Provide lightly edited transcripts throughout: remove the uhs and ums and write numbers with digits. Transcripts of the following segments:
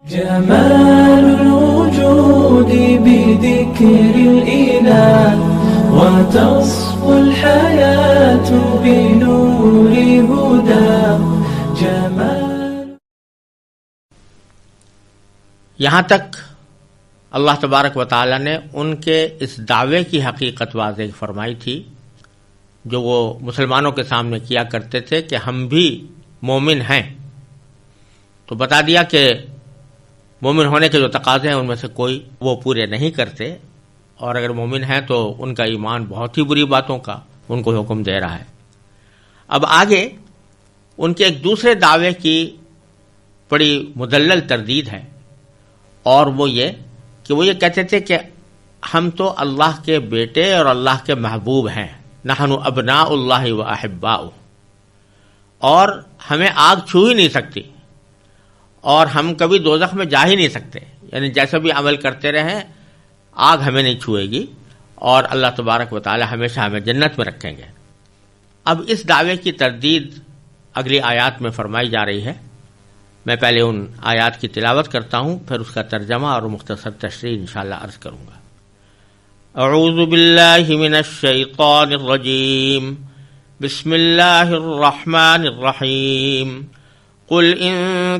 جمال الوجود بذكر الإله وتصفو الحياة بنور هدى جمال. یہاں تک اللہ تبارک و تعالی نے ان کے اس دعوے کی حقیقت واضح فرمائی تھی جو وہ مسلمانوں کے سامنے کیا کرتے تھے کہ ہم بھی مومن ہیں. تو بتا دیا کہ مومن ہونے کے جو تقاضے ہیں ان میں سے کوئی وہ پورے نہیں کرتے، اور اگر مومن ہیں تو ان کا ایمان بہت ہی بری باتوں کا ان کو حکم دے رہا ہے. اب آگے ان کے ایک دوسرے دعوے کی بڑی مدلل تردید ہے، اور وہ یہ کہتے تھے کہ ہم تو اللہ کے بیٹے اور اللہ کے محبوب ہیں، نحن ابناء اللہ و احباؤہ، اور ہمیں آگ چھو ہی نہیں سکتی اور ہم کبھی دوزخ میں جا ہی نہیں سکتے، یعنی جیسا بھی عمل کرتے رہیں آگ ہمیں نہیں چھوئے گی اور اللہ تبارک و تعالی ہمیشہ ہمیں جنت میں رکھیں گے. اب اس دعوے کی تردید اگلی آیات میں فرمائی جا رہی ہے. میں پہلے ان آیات کی تلاوت کرتا ہوں، پھر اس کا ترجمہ اور مختصر تشریح انشاءاللہ عرض کروں گا. اعوذ باللہ من الشیطان الرجیم، بسم اللہ الرحمن الرحیم. قل ان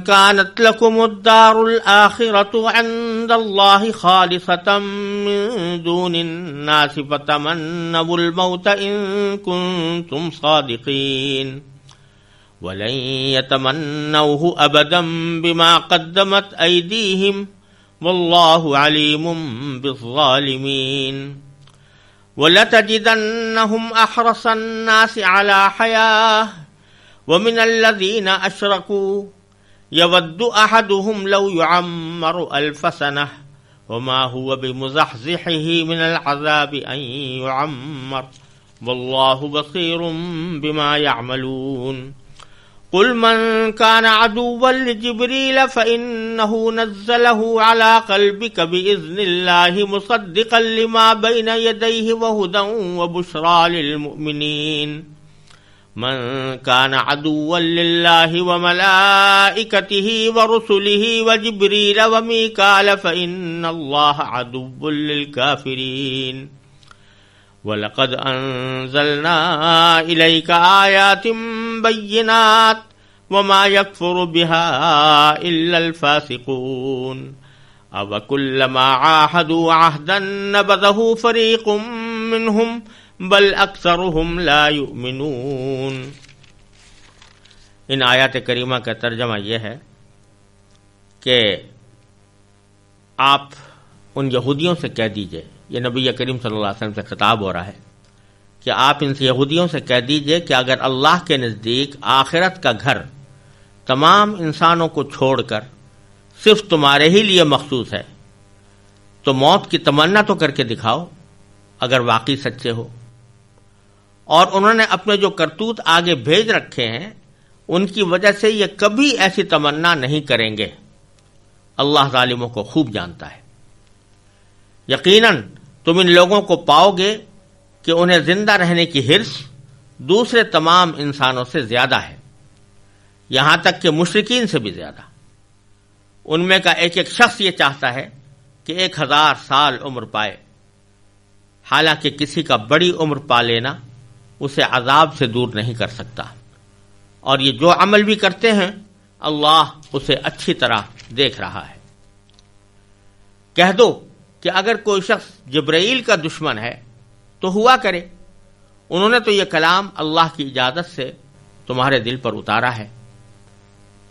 كانت لكم الدار الآخرة عند الله خالصة من دون الناس فتمنوا الموت إن كنتم صادقين ولن يتمنوه أبدا بما قدمت أيديهم والله عليم بالظالمين. ولتجدنهم أحرص الناس على حياة ومن الذين أشركوا يود أحدهم لو يعمر 1000 سنة وما هو بمزحزحه من العذاب أن يعمر والله بصير بما يعملون. قل من كان عدوا لجبريل فإنه نزله على قلبك بإذن الله مصدقا لما بين يديه وهدى وبشرى للمؤمنين. من كان عدوا لله وملائكته ورسله وجبريل وميكال فإن الله عدو للكافرين. وَلَقَدْ أَنزَلْنَا إِلَيْكَ آيَاتٍ بَيِّنَاتٍ وَمَا يَكْفُرُ بِهَا إِلَّا الْفَاسِقُونَ. أَوَكُلَّمَا عَاهَدُوا عَهْدًا نَبَذَهُ فَرِيقٌ مِّنْهُمْ بل اکثرهم لا یؤمنون. ان آیات کریمہ کا ترجمہ یہ ہے کہ آپ ان یہودیوں سے کہہ دیجئے، یہ نبی کریم صلی اللہ علیہ وسلم سے خطاب ہو رہا ہے کہ آپ ان سے یہودیوں سے کہہ دیجئے کہ اگر اللہ کے نزدیک آخرت کا گھر تمام انسانوں کو چھوڑ کر صرف تمہارے ہی لیے مخصوص ہے تو موت کی تمنا تو کر کے دکھاؤ اگر واقعی سچے ہو. اور انہوں نے اپنے جو کرتوت آگے بھیج رکھے ہیں ان کی وجہ سے یہ کبھی ایسی تمنا نہیں کریں گے. اللہ ظالموں کو خوب جانتا ہے. یقیناً تم ان لوگوں کو پاؤ گے کہ انہیں زندہ رہنے کی حرص دوسرے تمام انسانوں سے زیادہ ہے، یہاں تک کہ مشرکین سے بھی زیادہ. ان میں کا ایک ایک شخص یہ چاہتا ہے کہ 1000 سال عمر پائے، حالانکہ کسی کا بڑی عمر پا لینا اسے عذاب سے دور نہیں کر سکتا، اور یہ جو عمل بھی کرتے ہیں اللہ اسے اچھی طرح دیکھ رہا ہے. کہہ دو کہ اگر کوئی شخص جبرائیل کا دشمن ہے تو ہوا کرے، انہوں نے تو یہ کلام اللہ کی اجازت سے تمہارے دل پر اتارا ہے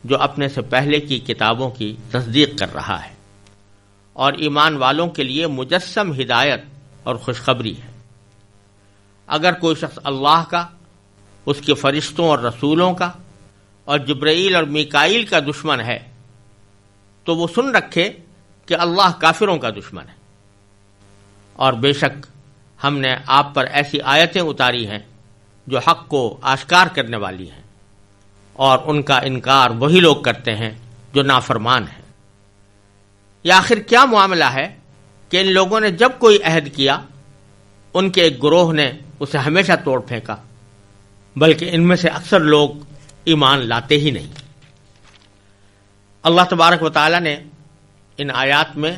جو اپنے سے پہلے کی کتابوں کی تصدیق کر رہا ہے، اور ایمان والوں کے لیے مجسم ہدایت اور خوشخبری ہے. اگر کوئی شخص اللہ کا، اس کے فرشتوں اور رسولوں کا اور جبرائیل اور میکائیل کا دشمن ہے تو وہ سن رکھے کہ اللہ کافروں کا دشمن ہے. اور بے شک ہم نے آپ پر ایسی آیتیں اتاری ہیں جو حق کو آشکار کرنے والی ہیں، اور ان کا انکار وہی لوگ کرتے ہیں جو نافرمان ہیں. یہ آخر کیا معاملہ ہے کہ ان لوگوں نے جب کوئی عہد کیا ان کے ایک گروہ نے اسے ہمیشہ توڑ پھینکا، بلکہ ان میں سے اکثر لوگ ایمان لاتے ہی نہیں. اللہ تبارک و تعالی نے ان آیات میں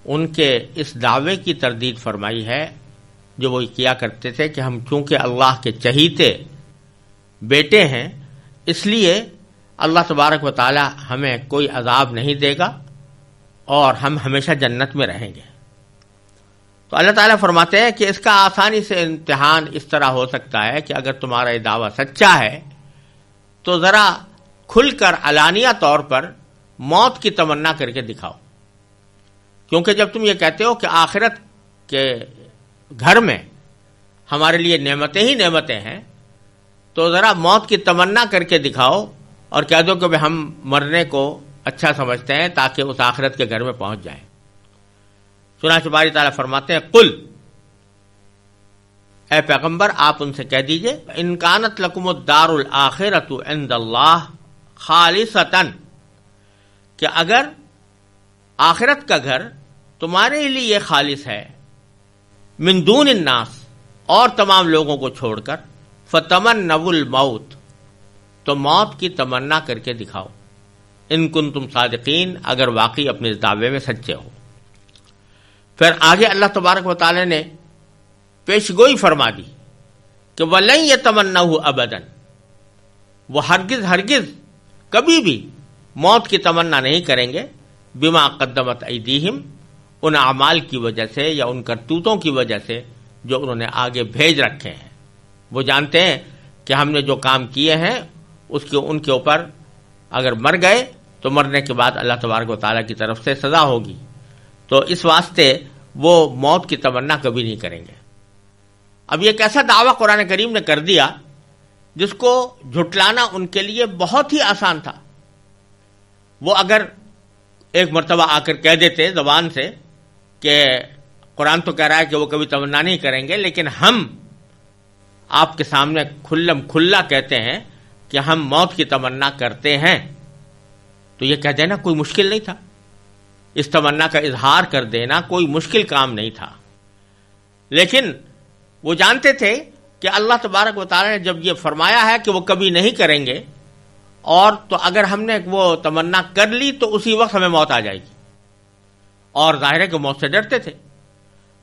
ان کے اس دعوے کی تردید فرمائی ہے جو وہ کیا کرتے تھے کہ ہم چونکہ اللہ کے چہیتے بیٹے ہیں اس لیے اللہ تبارک و تعالی ہمیں کوئی عذاب نہیں دے گا اور ہم ہمیشہ جنت میں رہیں گے. تو اللہ تعالیٰ فرماتے ہیں کہ اس کا آسانی سے امتحان اس طرح ہو سکتا ہے کہ اگر تمہارا یہ دعویٰ سچا ہے تو ذرا کھل کر علانیہ طور پر موت کی تمنا کر کے دکھاؤ. کیونکہ جب تم یہ کہتے ہو کہ آخرت کے گھر میں ہمارے لیے نعمتیں ہی نعمتیں ہیں تو ذرا موت کی تمنا کر کے دکھاؤ اور کہہ دو کہ ہم مرنے کو اچھا سمجھتے ہیں تاکہ اس آخرت کے گھر میں پہنچ جائیں. چنانچہ باری تعالیٰ فرماتے ہیں قل، اے پیغمبر آپ ان سے کہہ دیجئے ان کانت لکم الدار الآخرۃ عند اللہ خالصۃ، کہ اگر آخرت کا گھر تمہارے لیے خالص ہے من دون الناس اور تمام لوگوں کو چھوڑ کر، فتمنوا الموت تو موت کی تمنا کر کے دکھاؤ، ان کنتم صادقین اگر واقعی اپنے اس دعوے میں سچے ہو. پھر آگے اللہ تبارک و تعالی نے پیشگوئی فرما دی کہ وَلَن يَتَمَنَّوْهُ أَبَدًا، وہ ہرگز کبھی بھی موت کی تمنا نہیں کریں گے، بما قدمت ایدیہم، ان اعمال کی وجہ سے یا ان کرتوتوں کی وجہ سے جو انہوں نے آگے بھیج رکھے ہیں. وہ جانتے ہیں کہ ہم نے جو کام کیے ہیں ان کے اوپر اگر مر گئے تو مرنے کے بعد اللہ تبارک و تعالیٰ کی طرف سے سزا ہوگی، تو اس واسطے وہ موت کی تمنا کبھی نہیں کریں گے. اب یہ ایک ایسا دعویٰ قرآن کریم نے کر دیا جس کو جھٹلانا ان کے لیے بہت ہی آسان تھا. وہ اگر ایک مرتبہ آ کر کہہ دیتے زبان سے کہ قرآن تو کہہ رہا ہے کہ وہ کبھی تمنا نہیں کریں گے، لیکن ہم آپ کے سامنے کھلم کھلا کہتے ہیں کہ ہم موت کی تمنا کرتے ہیں، تو یہ کہہ دینا کوئی مشکل نہیں تھا. اس تمنا کا اظہار کر دینا کوئی مشکل کام نہیں تھا. لیکن وہ جانتے تھے کہ اللہ تبارک و تعالی نے جب یہ فرمایا ہے کہ وہ کبھی نہیں کریں گے، اور تو اگر ہم نے وہ تمنا کر لی تو اسی وقت ہمیں موت آ جائے گی، اور ظاہر ہے کہ موت سے ڈرتے تھے.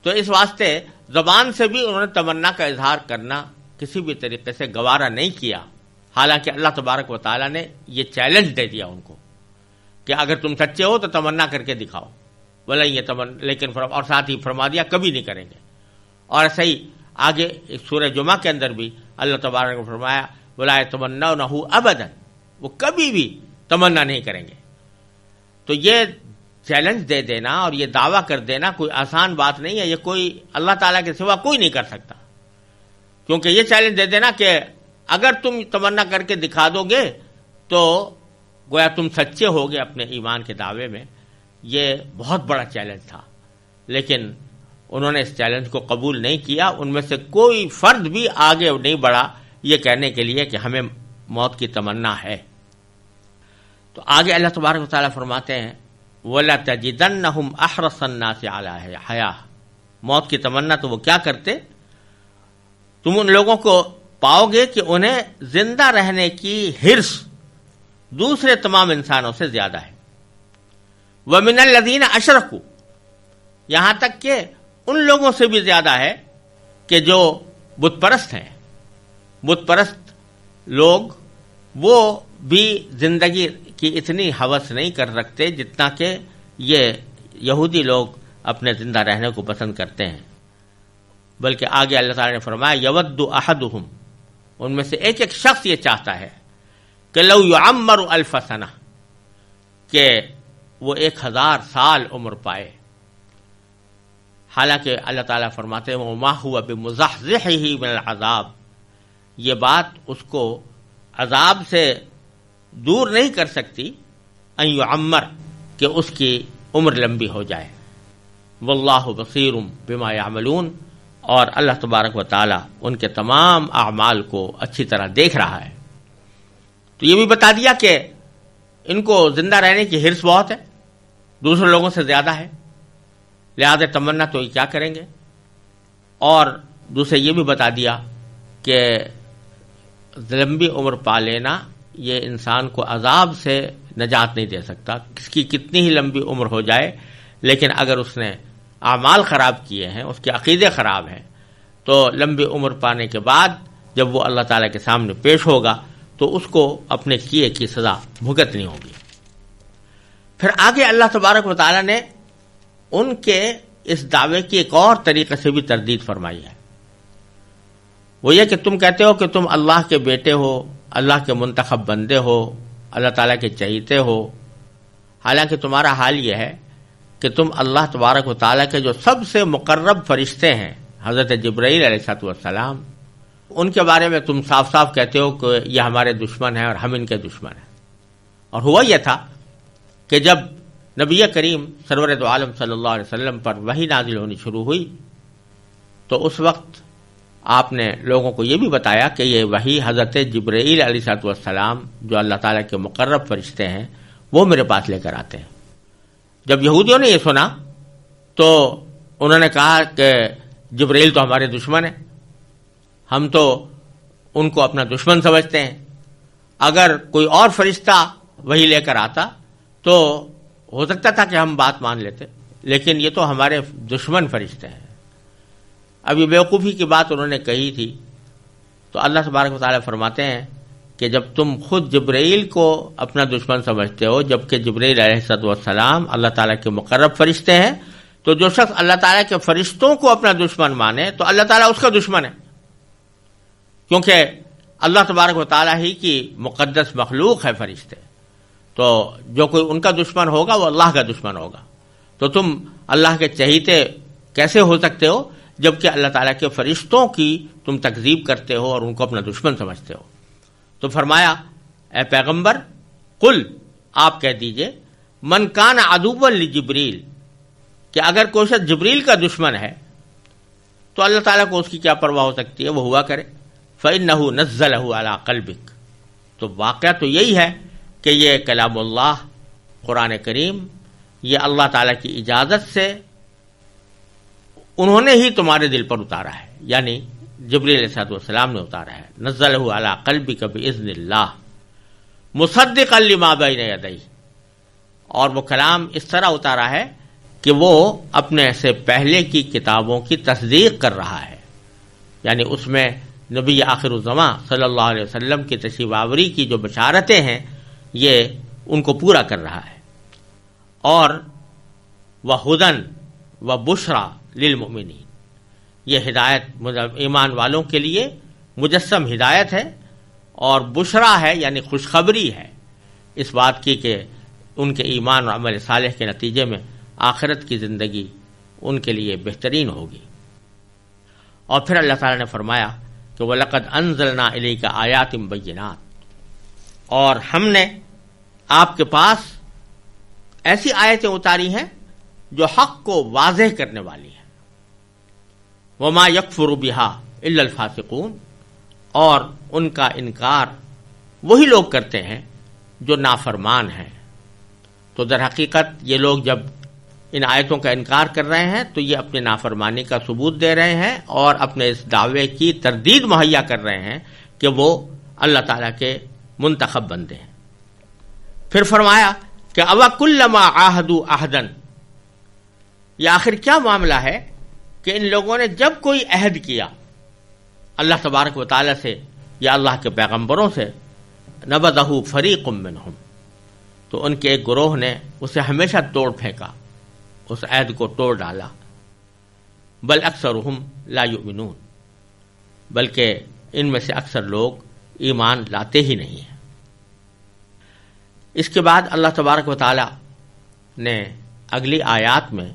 تو اس واسطے زبان سے بھی انہوں نے تمنا کا اظہار کرنا کسی بھی طریقے سے گوارا نہیں کیا. حالانکہ اللہ تبارک و تعالیٰ نے یہ چیلنج دے دیا ان کو کہ اگر تم سچے ہو تو تمنا کر کے دکھاؤ، بولے یہ لیکن اور ساتھ ہی فرما دیا کبھی نہیں کریں گے. اور ایسا ہی آگے سورہ جمعہ کے اندر بھی اللہ تبارک نے فرمایا وَلَا يَتَمَنَّوْنَهُ أَبَدًا، وہ کبھی بھی تمنا نہیں کریں گے. تو یہ چیلنج دے دینا اور یہ دعویٰ کر دینا کوئی آسان بات نہیں ہے. یہ کوئی اللہ تعالیٰ کے سوا کوئی نہیں کر سکتا، کیونکہ یہ چیلنج دے دینا کہ اگر تم تمنا کر کے دکھا دو گے تو گویا تم سچے ہوگے اپنے ایمان کے دعوے میں. یہ بہت بڑا چیلنج تھا، لیکن انہوں نے اس چیلنج کو قبول نہیں کیا. ان میں سے کوئی فرد بھی آگے نہیں بڑھا یہ کہنے کے لیے کہ ہمیں موت کی تمنا ہے. تو آگے اللہ تبارک و تعالیٰ فرماتے ہیں وَلَتَجِدَنَّهُمْ أَحْرَصَ النَّاسِ عَلَىٰ حَيَاةٍ، موت کی تمنا تو وہ کیا کرتے، تم ان لوگوں کو پاؤ گے کہ انہیں زندہ رہنے کی حرص دوسرے تمام انسانوں سے زیادہ ہے. وَمِنَ الَّذِينَ أَشْرَكُوا، یہاں تک کہ ان لوگوں سے بھی زیادہ ہے کہ جو بت پرست ہیں. بت پرست لوگ وہ بھی زندگی کی اتنی ہوس نہیں کر رکھتے جتنا کہ یہ یہودی لوگ اپنے زندہ رہنے کو پسند کرتے ہیں. بلکہ آگے اللہ تعالی نے فرمایا یود احدہم، ان میں سے ایک ایک شخص یہ چاہتا ہے کہ لو یعمر الف سنہ، کہ وہ 1000 سال عمر پائے. حالانکہ اللہ تعالیٰ فرماتے ہیں وما هو بمزحزحہ من العذاب، یہ بات اس کو عذاب سے دور نہیں کر سکتی ان یعمر، کہ اس کی عمر لمبی ہو جائے. واللہ بصیر بما یعملون، اور اللہ تبارک و تعالی ان کے تمام اعمال کو اچھی طرح دیکھ رہا ہے. تو یہ بھی بتا دیا کہ ان کو زندہ رہنے کی حرص بہت ہے، دوسرے لوگوں سے زیادہ ہے، لہذا تمنا تو یہ کیا کریں گے. اور دوسرے یہ بھی بتا دیا کہ لمبی عمر پا لینا یہ انسان کو عذاب سے نجات نہیں دے سکتا. کس کی کتنی ہی لمبی عمر ہو جائے، لیکن اگر اس نے اعمال خراب کیے ہیں، اس کے عقیدے خراب ہیں، تو لمبی عمر پانے کے بعد جب وہ اللہ تعالیٰ کے سامنے پیش ہوگا تو اس کو اپنے کیے کی سزا بھگتنی ہوگی. پھر آگے اللہ تبارک و تعالیٰ نے ان کے اس دعوے کی ایک اور طریقے سے بھی تردید فرمائی ہے. وہ یہ کہ تم کہتے ہو کہ تم اللہ کے بیٹے ہو، اللہ کے منتخب بندے ہو، اللہ تعالیٰ کے چہیتے ہو، حالانکہ تمہارا حال یہ ہے کہ تم اللہ تبارک و تعالیٰ کے جو سب سے مقرب فرشتے ہیں حضرت جبرائیل علیہ السلام، ان کے بارے میں تم صاف صاف کہتے ہو کہ یہ ہمارے دشمن ہیں اور ہم ان کے دشمن ہیں. اور ہوا یہ تھا کہ جب نبی کریم سرور دو عالم صلی اللہ علیہ وسلم پر وحی نازل ہونی شروع ہوئی تو اس وقت آپ نے لوگوں کو یہ بھی بتایا کہ یہ وحی حضرت جبرائیل علیہ السلام جو اللہ تعالیٰ کے مقرب فرشتے ہیں وہ میرے پاس لے کر آتے ہیں. جب یہودیوں نے یہ سنا تو انہوں نے کہا کہ جبرائیل تو ہمارے دشمن ہیں، ہم تو ان کو اپنا دشمن سمجھتے ہیں. اگر کوئی اور فرشتہ وحی لے کر آتا تو ہو سکتا تھا کہ ہم بات مان لیتے، لیکن یہ تو ہمارے دشمن فرشتے ہیں. اب یہ بیوقوفی کی بات انہوں نے کہی تھی. تو اللہ تبارک و تعالیٰ فرماتے ہیں کہ جب تم خود جبرائیل کو اپنا دشمن سمجھتے ہو جبکہ جبرائیل علیہ السلام اللہ تعالیٰ کے مقرب فرشتے ہیں، تو جو شخص اللہ تعالیٰ کے فرشتوں کو اپنا دشمن مانے تو اللہ تعالیٰ اس کا دشمن ہے، کیونکہ اللہ تبارک و تعالیٰ ہی کی مقدس مخلوق ہے فرشتے. تو جو کوئی ان کا دشمن ہوگا وہ اللہ کا دشمن ہوگا. تو تم اللہ کے چہیتے کیسے ہو سکتے ہو جبکہ اللہ تعالیٰ کے فرشتوں کی تم تکذیب کرتے ہو اور ان کو اپنا دشمن سمجھتے ہو. تو فرمایا اے پیغمبر قل، آپ کہہ دیجئے من کان عدوا لجبریل، کہ اگر کوئی شخص جبریل کا دشمن ہے تو اللہ تعالیٰ کو اس کی کیا پرواہ ہو سکتی ہے، وہ ہوا کرے. فإنہ نزلہ علی قلبک، تو واقعہ تو یہی ہے کہ یہ کلام اللہ قرآن کریم یہ اللہ تعالیٰ کی اجازت سے انہوں نے ہی تمہارے دل پر اتارا ہے، یعنی جبریل علیہ السلام نے اتارا ہے. نزلہ علی قلبک بإذن اللہ مصدقا لما بین یدیہ، اور وہ کلام اس طرح اتارا ہے کہ وہ اپنے سے پہلے کی کتابوں کی تصدیق کر رہا ہے، یعنی اس میں نبی آخر الزماں صلی اللہ علیہ وسلم کی تشریف آوری کی جو بشارتیں ہیں یہ ان کو پورا کر رہا ہے. اور وہدن وبشریٰ للمؤمنین، یہ ہدایت ایمان والوں کے لیے مجسم ہدایت ہے، اور بشرا ہے یعنی خوشخبری ہے اس بات کی کہ ان کے ایمان اور عمل صالح کے نتیجے میں آخرت کی زندگی ان کے لیے بہترین ہوگی. اور پھر اللہ تعالیٰ نے فرمایا کہ وَلَقَدْ أَنزَلْنَا إِلَيْكَ آيَاتٍ بَيِّنَاتٍ، اور ہم نے آپ کے پاس ایسی آیتیں اتاری ہیں جو حق کو واضح کرنے والی ہیں. وَمَا يَكْفُرُ بِهَا إِلَّا الْفَاسِقُونَ، اور ان کا انکار وہی لوگ کرتے ہیں جو نافرمان ہیں. تو در حقیقت یہ لوگ جب ان آیتوں کا انکار کر رہے ہیں تو یہ اپنے نافرمانی کا ثبوت دے رہے ہیں اور اپنے اس دعوے کی تردید مہیا کر رہے ہیں کہ وہ اللہ تعالیٰ کے منتخب بندے ہیں. پھر فرمایا کہ اَوَ كُلَّمَا عَاهَدُوا عَهْدًا، یہ آخر کیا معاملہ ہے کہ ان لوگوں نے جب کوئی عہد کیا اللہ تبارک و تعالیٰ سے یا اللہ کے پیغمبروں سے، نبذہ فریق منہم، تو ان کے ایک گروہ نے اسے ہمیشہ توڑ پھینکا، اس عہد کو توڑ ڈالا. بل اکثرہم لا یؤمنون، بلکہ ان میں سے اکثر لوگ ایمان لاتے ہی نہیں ہیں. اس کے بعد اللہ تبارک و تعالی نے اگلی آیات میں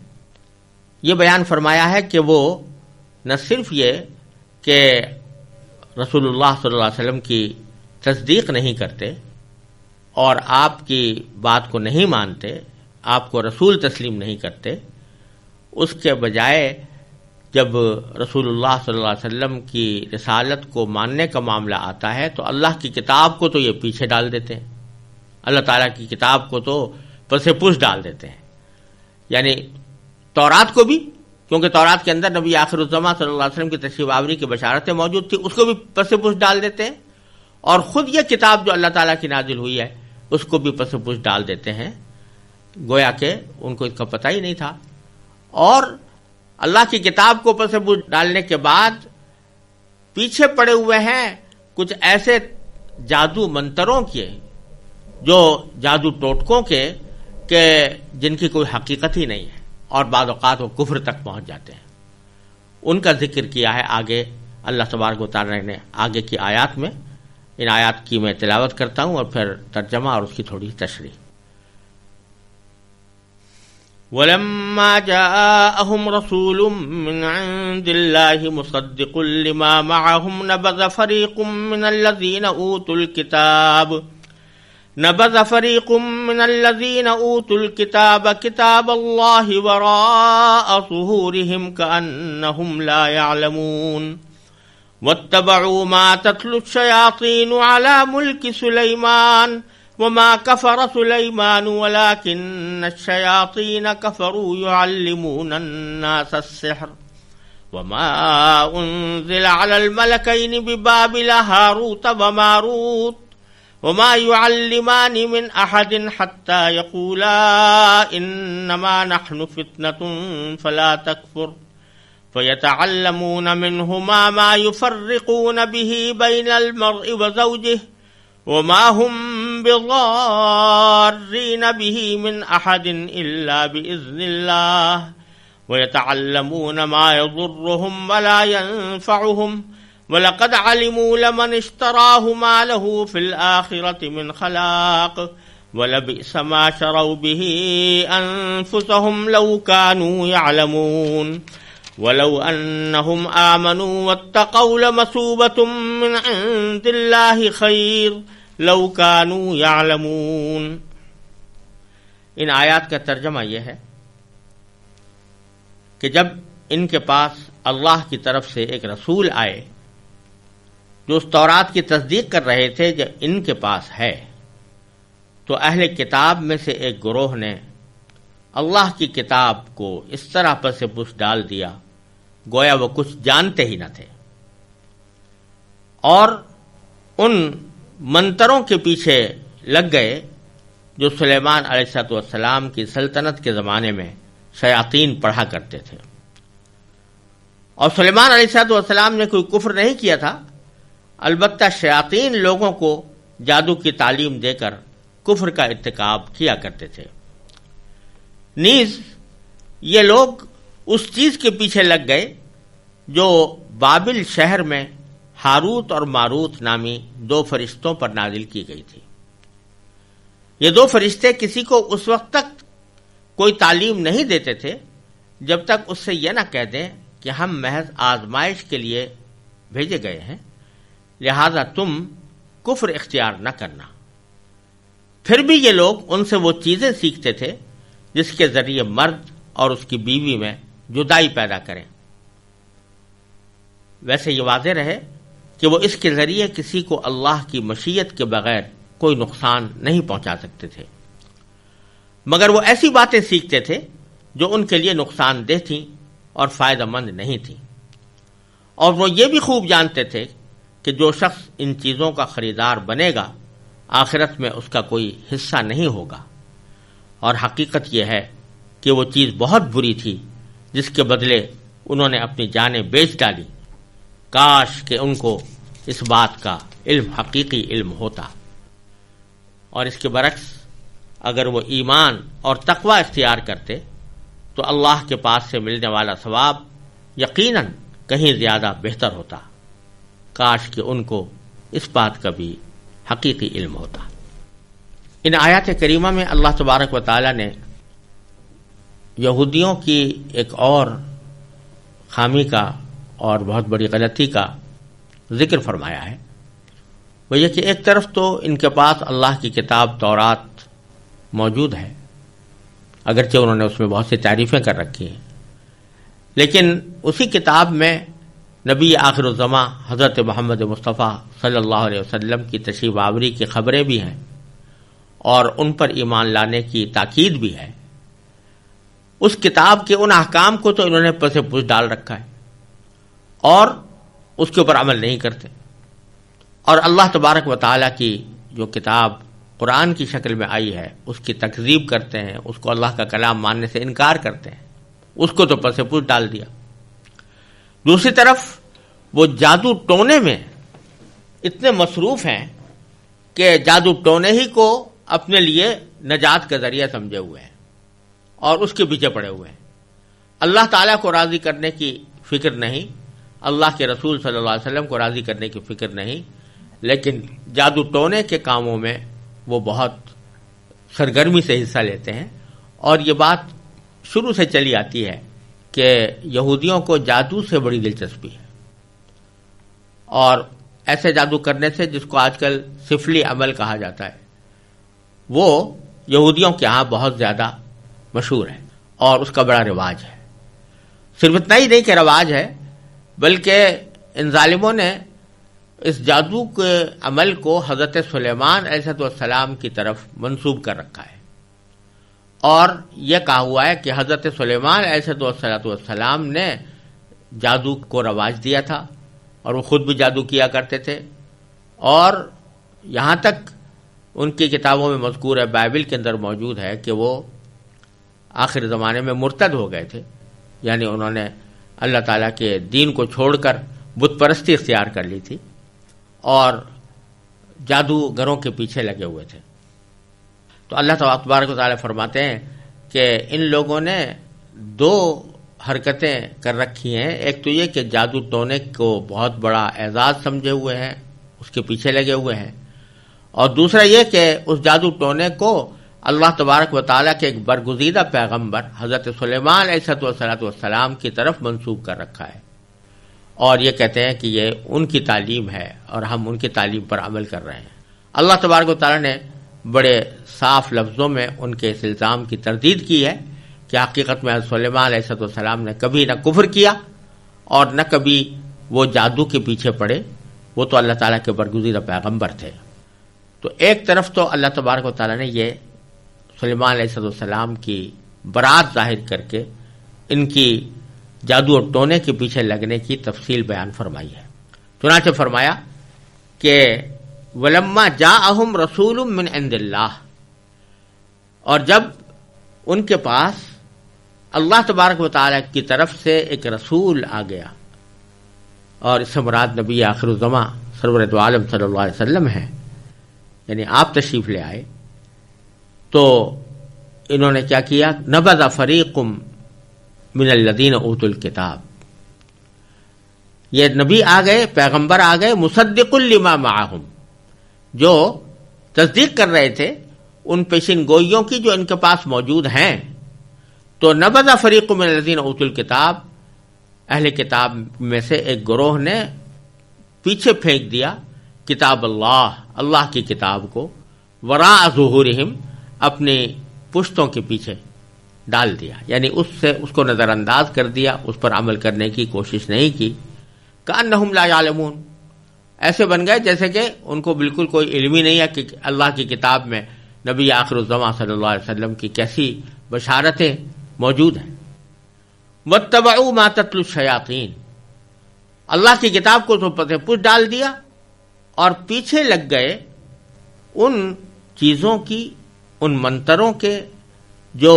یہ بیان فرمایا ہے کہ وہ نہ صرف یہ کہ رسول اللہ صلی اللہ علیہ وسلم کی تصدیق نہیں کرتے اور آپ کی بات کو نہیں مانتے، آپ کو رسول تسلیم نہیں کرتے، اس کے بجائے جب رسول اللہ صلی اللہ علیہ وسلم کی رسالت کو ماننے کا معاملہ آتا ہے تو اللہ کی کتاب کو تو یہ پیچھے ڈال دیتے ہیں، اللہ تعالیٰ کی کتاب کو تو پس پش ڈال دیتے ہیں. یعنی تورات کو بھی، کیونکہ تورات کے اندر نبی آخر الزماں صلی اللہ علیہ وسلم کی تشریف آوری کی بشارتیں موجود تھی، اس کو بھی پس پش ڈال دیتے ہیں. اور خود یہ کتاب جو اللہ تعالیٰ کی نازل ہوئی ہے اس کو بھی پس پش ڈال دیتے ہیں، گویا کہ ان کو اس کا پتہ ہی نہیں تھا۔ اور اللہ کی کتاب کو پس پش ڈالنے کے بعد پیچھے پڑے ہوئے ہیں کچھ ایسے جادو منتروں کے، جو جادو ٹوٹکوں کے، کہ جن کی کوئی حقیقت ہی نہیں ہے، اور بعض اوقات وہ کفر تک پہنچ جاتے ہیں۔ ان کا ذکر کیا ہے آگے اللہ تبارک و تعالی نے آگے کی آیات میں۔ ان آیات کی میں تلاوت کرتا ہوں اور پھر ترجمہ اور اس کی تھوڑی تشریح۔ وَلَمَّا جَاءَهُمْ رَسُولٌ مِّنْ عِندِ اللَّهِ مُصَدِّقٌ لِّمَا مَعَهُمْ نَبَذَ فَرِيقٌ مِّنَ الَّذِينَ أُوتُوا الْكِتَابَ كِتَابَ اللَّهِ وَرَاءَ ظُهُورِهِمْ كَأَنَّهُمْ لَا يَعْلَمُونَ وَاتَّبَعُوا مَا تَتْلُو الشَّيَاطِينُ عَلَى مُلْكِ سُلَيْمَانَ وَمَا كَفَرَ سُلَيْمَانُ وَلَكِنَّ الشَّيَاطِينَ كَفَرُوا يُعَلِّمُونَ النَّاسَ السِّحْرَ وَمَا أُنزِلَ عَلَى الْمَلَكَيْنِ بِبَابِلَ هَارُوتَ وَمَارُوتَ وَمَا يُعَلِّمَانِ مِنْ أَحَدٍ حَتَّى يَقُولَا إِنَّمَا نَحْنُ فِتْنَةٌ فَلَا تَكْفُرْ فَيَتَعَلَّمُونَ مِنْهُمَا مَا يُفَرِّقُونَ بِهِ بَيْنَ الْمَرْءِ وَزَوْجِهِ وَمَا هُمْ بِضَارِّينَ بِهِ مِنْ أَحَدٍ إِلَّا بِإِذْنِ اللَّهِ وَيَتَعَلَّمُونَ مَا يَضُرُّهُمْ وَلَا يَنفَعُهُمْ وَلَقَدْ عَلِمُوا لَمَنِ اشْتَرَاهُ مَا لَهُ فِي الْآخِرَةِ مِنْ خَلَاقٍ وَلَبِئْسَ مَا شَرَوْا بِهِ أَنفُسَهُمْ لَوْ كَانُوا يَعْلَمُونَ وَلَوْ أَنَّهُمْ آمَنُوا وَاتَّقَوْا لَمَثُوبَةٌ مِّنْ عِندِ اللَّهِ خَيْرٌ لَوْ كَانُوا يَعْلَمُونَ۔ ان آیات کا ترجمہ یہ ہے کہ جب ان کے پاس اللہ کی طرف سے ایک رسول آئے جو اس تورات کی تصدیق کر رہے تھے جو ان کے پاس ہے، تو اہل کتاب میں سے ایک گروہ نے اللہ کی کتاب کو اس طرح پس پش ڈال دیا گویا وہ کچھ جانتے ہی نہ تھے، اور ان منتروں کے پیچھے لگ گئے جو سلیمان علیہ السلام کی سلطنت کے زمانے میں شیاطین پڑھا کرتے تھے۔ اور سلیمان علیہ السلام نے کوئی کفر نہیں کیا تھا، البتہ شیاطین لوگوں کو جادو کی تعلیم دے کر کفر کا ارتکاب کیا کرتے تھے۔ نیز یہ لوگ اس چیز کے پیچھے لگ گئے جو بابل شہر میں ہاروت اور ماروت نامی دو فرشتوں پر نازل کی گئی تھی۔ یہ دو فرشتے کسی کو اس وقت تک کوئی تعلیم نہیں دیتے تھے جب تک اس سے یہ نہ کہہ دیں کہ ہم محض آزمائش کے لیے بھیجے گئے ہیں، لہذا تم کفر اختیار نہ کرنا۔ پھر بھی یہ لوگ ان سے وہ چیزیں سیکھتے تھے جس کے ذریعے مرد اور اس کی بیوی میں جدائی پیدا کریں۔ ویسے یہ واضح رہے کہ وہ اس کے ذریعے کسی کو اللہ کی مشیت کے بغیر کوئی نقصان نہیں پہنچا سکتے تھے، مگر وہ ایسی باتیں سیکھتے تھے جو ان کے لیے نقصان دہ تھیں اور فائدہ مند نہیں تھیں، اور وہ یہ بھی خوب جانتے تھے کہ جو شخص ان چیزوں کا خریدار بنے گا آخرت میں اس کا کوئی حصہ نہیں ہوگا، اور حقیقت یہ ہے کہ وہ چیز بہت بری تھی جس کے بدلے انہوں نے اپنی جانیں بیچ ڈالی۔ کاش کہ ان کو اس بات کا علم حقیقی علم ہوتا، اور اس کے برعکس اگر وہ ایمان اور تقوی اختیار کرتے تو اللہ کے پاس سے ملنے والا ثواب یقیناً کہیں زیادہ بہتر ہوتا۔ کاش کہ ان کو اس بات کا بھی حقیقی علم ہوتا۔ ان آیات کریمہ میں اللہ تبارک و تعالی نے یہودیوں کی ایک اور خامی کا اور بہت بڑی غلطی کا ذکر فرمایا ہے۔ وہ یہ کہ ایک طرف تو ان کے پاس اللہ کی کتاب تورات موجود ہے، اگرچہ انہوں نے اس میں بہت سی تعریفیں کر رکھی ہیں، لیکن اسی کتاب میں نبی آخر الزماں حضرت محمد مصطفیٰ صلی اللہ علیہ وسلم کی تشریف آوری کی خبریں بھی ہیں اور ان پر ایمان لانے کی تاکید بھی ہے۔ اس کتاب کے ان احکام کو تو انہوں نے پس پش ڈال رکھا ہے اور اس کے اوپر عمل نہیں کرتے، اور اللہ تبارک و تعالیٰ کی جو کتاب قرآن کی شکل میں آئی ہے اس کی تکذیب کرتے ہیں، اس کو اللہ کا کلام ماننے سے انکار کرتے ہیں، اس کو تو پس پوچھ ڈال دیا۔ دوسری طرف وہ جادو ٹونے میں اتنے مصروف ہیں کہ جادو ٹونے ہی کو اپنے لیے نجات کا ذریعہ سمجھے ہوئے ہیں اور اس کے پیچھے پڑے ہوئے ہیں۔ اللہ تعالیٰ کو راضی کرنے کی فکر نہیں، اللہ کے رسول صلی اللہ علیہ وسلم کو راضی کرنے کی فکر نہیں، لیکن جادو ٹونے کے کاموں میں وہ بہت سرگرمی سے حصہ لیتے ہیں۔ اور یہ بات شروع سے چلی آتی ہے کہ یہودیوں کو جادو سے بڑی دلچسپی ہے، اور ایسے جادو کرنے سے جس کو آج کل سفلی عمل کہا جاتا ہے وہ یہودیوں کے ہاں بہت زیادہ مشہور ہے اور اس کا بڑا رواج ہے۔ صرف اتنا ہی نہیں کہ رواج ہے، بلکہ ان ظالموں نے اس جادو کے عمل کو حضرت سلیمان علیہ السلام کی طرف منسوب کر رکھا ہے، اور یہ کہا ہوا ہے کہ حضرت سلیمان علیہ السلام نے جادو کو رواج دیا تھا اور وہ خود بھی جادو کیا کرتے تھے، اور یہاں تک ان کی کتابوں میں مذکور ہے، بائبل کے اندر موجود ہے کہ وہ آخر زمانے میں مرتد ہو گئے تھے، یعنی انہوں نے اللہ تعالیٰ کے دین کو چھوڑ کر بت پرستی اختیار کر لی تھی اور جادوگروں کے پیچھے لگے ہوئے تھے۔ تو اللہ تبارک و تعالیٰ فرماتے ہیں کہ ان لوگوں نے دو حرکتیں کر رکھی ہیں، ایک تو یہ کہ جادو ٹونے کو بہت بڑا اعزاز سمجھے ہوئے ہیں، اس کے پیچھے لگے ہوئے ہیں، اور دوسرا یہ کہ اس جادو ٹونے کو اللہ تبارک و تعالیٰ کے ایک برگزیدہ پیغمبر حضرت سلیمان علیہ السلام کی طرف منسوب کر رکھا ہے، اور یہ کہتے ہیں کہ یہ ان کی تعلیم ہے اور ہم ان کی تعلیم پر عمل کر رہے ہیں۔ اللہ تبارک و تعالیٰ نے بڑے صاف لفظوں میں ان کے اس الزام کی تردید کی ہے کہ حقیقت میں حضرت سلیمان علیہ السلام نے کبھی نہ کفر کیا اور نہ کبھی وہ جادو کے پیچھے پڑے، وہ تو اللہ تعالیٰ کے برگزیدہ پیغمبر تھے۔ تو ایک طرف تو اللہ تبارک و تعالیٰ نے یہ سلیمان علیہ السلام کی برات ظاہر کر کے ان کی جادو اور ٹونے کے پیچھے لگنے کی تفصیل بیان فرمائی ہے۔ چنانچہ فرمایا کہ وَلَمَّا جَاءَهُمْ رَسُولٌ مِّنْ عِندِ اللَّهِ، اور جب ان کے پاس اللہ تبارک و تعالیٰ کی طرف سے ایک رسول آ گیا، اور اس سے مراد نبی آخر الزماں سرور دو عالم صلی اللہ علیہ وسلم ہے، یعنی آپ تشریف لے آئے، تو انہوں نے کیا کیا؟ نبذ فریق من الذین اوتوا الکتاب، یہ نبی آ گئے، پیغمبر آ گئے، مصدق لما معہم، جو تصدیق کر رہے تھے ان پیشن گوئیوں کی جو ان کے پاس موجود ہیں۔ تو نبذ فریق من الذین اوتوا الکتاب، اہل کتاب میں سے ایک گروہ نے پیچھے پھینک دیا کتاب اللہ کی کتاب کو، وراء ظہورہم، اپنی پشتوں کے پیچھے ڈال دیا، یعنی اس کو نظر انداز کر دیا، اس پر عمل کرنے کی کوشش نہیں کی۔ کأنہم لا یعلمون، ایسے بن گئے جیسے کہ ان کو بالکل کوئی علم ہی نہیں ہے کہ اللہ کی کتاب میں نبی آخر الزماں صلی اللہ علیہ وسلم کی کیسی بشارتیں موجود ہیں۔ واتبعوا ما تتلو الشیاطین، اللہ کی کتاب کو تو پتے پوچھ ڈال دیا اور پیچھے لگ گئے ان چیزوں کی، ان منتروں کے جو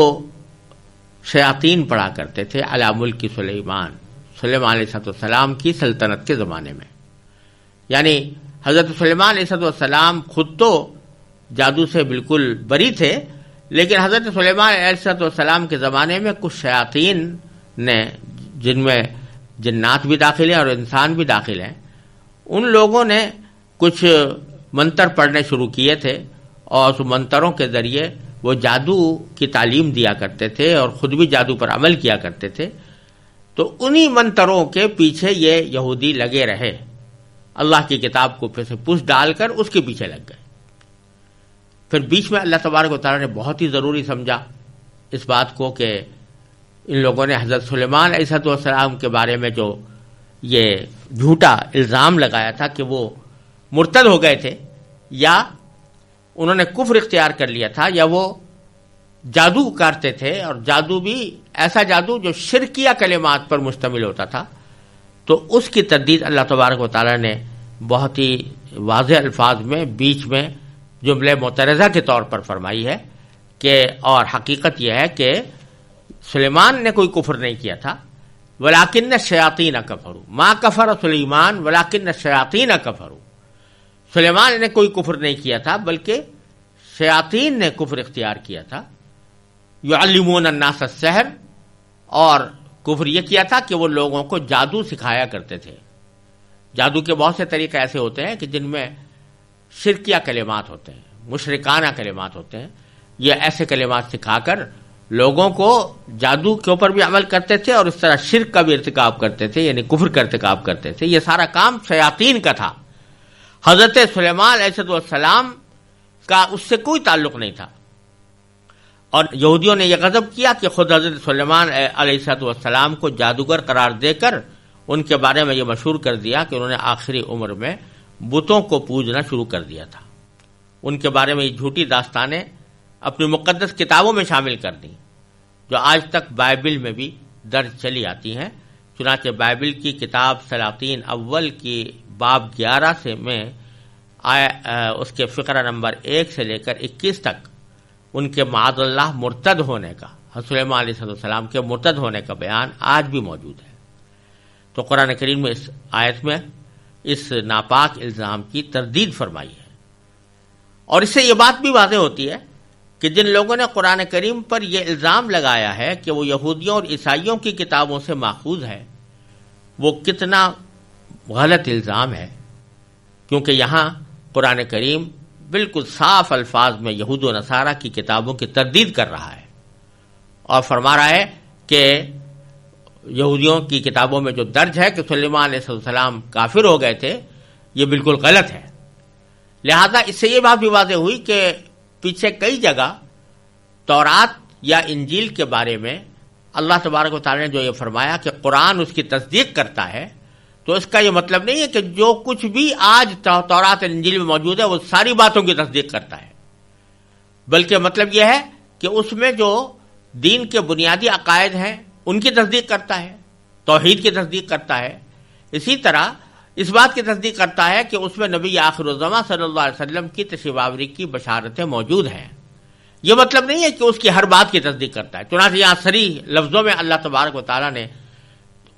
شیاطین پڑھا کرتے تھے علی ملک سلیمان علیہ السلام کی سلطنت کے زمانے میں۔ یعنی حضرت سلیمان علیہ السلام خود تو جادو سے بالکل بری تھے، لیکن حضرت سلیمان علیہ السلام کے زمانے میں کچھ شیاطین نے، جن میں جنات بھی داخل ہیں اور انسان بھی داخل ہیں، ان لوگوں نے کچھ منتر پڑھنے شروع کیے تھے، اور اس منتروں کے ذریعے وہ جادو کی تعلیم دیا کرتے تھے اور خود بھی جادو پر عمل کیا کرتے تھے۔ تو انہی منتروں کے پیچھے یہ یہودی لگے رہے، اللہ کی کتاب کو پھر سے پوچھ ڈال کر اس کے پیچھے لگ گئے۔ پھر بیچ میں اللہ تبارک و تعالیٰ نے بہت ہی ضروری سمجھا اس بات کو کہ ان لوگوں نے حضرت سلیمان علیہ السلام کے بارے میں جو یہ جھوٹا الزام لگایا تھا کہ وہ مرتد ہو گئے تھے، یا انہوں نے کفر اختیار کر لیا تھا، یا وہ جادو کرتے تھے، اور جادو بھی ایسا جادو جو شرکیہ کلمات پر مشتمل ہوتا تھا، تو اس کی تردید اللہ تبارک و تعالیٰ نے بہت ہی واضح الفاظ میں بیچ میں جملے معترضہ کے طور پر فرمائی ہے کہ اور حقیقت یہ ہے کہ سلیمان نے کوئی کفر نہیں کیا تھا، ولیکن الشیاطین کفروا، ما کفر سلیمان ولیکن الشیاطین کفروا، سلیمان نے کوئی کفر نہیں کیا تھا بلکہ شیاطین نے کفر اختیار کیا تھا، یعلمون الناس السحر، اور کفر یہ کیا تھا کہ وہ لوگوں کو جادو سکھایا کرتے تھے۔ جادو کے بہت سے طریقے ایسے ہوتے ہیں کہ جن میں شرکیہ کلمات ہوتے ہیں، مشرکانہ کلمات ہوتے ہیں، یہ ایسے کلمات سکھا کر لوگوں کو جادو کے اوپر بھی عمل کرتے تھے اور اس طرح شرک کا بھی ارتکاب کرتے تھے، یعنی کفر کا ارتکاب کرتے تھے۔ یہ سارا کام شیاطین کا تھا۔ حضرت سلیمان علیہ السلام کا اس سے کوئی تعلق نہیں تھا، اور یہودیوں نے یہ غضب کیا کہ خود حضرت سلیمان علیہ السلام کو جادوگر قرار دے کر ان کے بارے میں یہ مشہور کر دیا کہ انہوں نے آخری عمر میں بتوں کو پوجنا شروع کر دیا تھا۔ ان کے بارے میں یہ جھوٹی داستانیں اپنی مقدس کتابوں میں شامل کر دیں، جو آج تک بائبل میں بھی درج چلی آتی ہیں۔ چنانچہ بائبل کی کتاب سلاطین اول کی باب 11 سے میں اس کے فقرہ نمبر 1 سے لے کر 21 تک ان کے معاذ اللہ مرتد ہونے کا، حضرت سلیمان علیہ السلام کے مرتد ہونے کا بیان آج بھی موجود ہے۔ تو قرآن کریم میں اس آیت میں اس ناپاک الزام کی تردید فرمائی ہے، اور اس سے یہ بات بھی واضح ہوتی ہے کہ جن لوگوں نے قرآن کریم پر یہ الزام لگایا ہے کہ وہ یہودیوں اور عیسائیوں کی کتابوں سے ماخوذ ہے، وہ کتنا غلط الزام ہے، کیونکہ یہاں قرآن کریم بالکل صاف الفاظ میں یہود و نصارہ کی کتابوں کی تردید کر رہا ہے، اور فرما رہا ہے کہ یہودیوں کی کتابوں میں جو درج ہے کہ سلیمان علیہ السلام کافر ہو گئے تھے، یہ بالکل غلط ہے۔ لہذا اس سے یہ بات بھی واضح ہوئی کہ پیچھے کئی جگہ تورات یا انجیل کے بارے میں اللہ تبارک و تعالی نے جو یہ فرمایا کہ قرآن اس کی تصدیق کرتا ہے، تو اس کا یہ مطلب نہیں ہے کہ جو کچھ بھی آج تورات اور انجیل میں موجود ہے وہ ساری باتوں کی تصدیق کرتا ہے، بلکہ مطلب یہ ہے کہ اس میں جو دین کے بنیادی عقائد ہیں ان کی تصدیق کرتا ہے، توحید کی تصدیق کرتا ہے۔ اسی طرح اس بات کی تصدیق کرتا ہے کہ اس میں نبی آخر الزماں صلی اللہ علیہ وسلم کی تشریف آوری کی بشارتیں موجود ہیں۔ یہ مطلب نہیں ہے کہ اس کی ہر بات کی تصدیق کرتا ہے۔ چنانچہ یہاں صریح لفظوں میں اللہ تبارک و تعالیٰ نے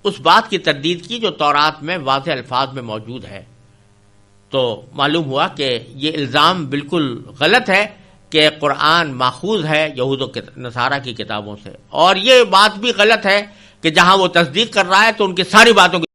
اس بات کی تردید کی جو تورات میں واضح الفاظ میں موجود ہے۔ تو معلوم ہوا کہ یہ الزام بالکل غلط ہے کہ قرآن ماخوذ ہے یہود و نصارہ کی کتابوں سے، اور یہ بات بھی غلط ہے کہ جہاں وہ تصدیق کر رہا ہے تو ان کی ساری باتوں کی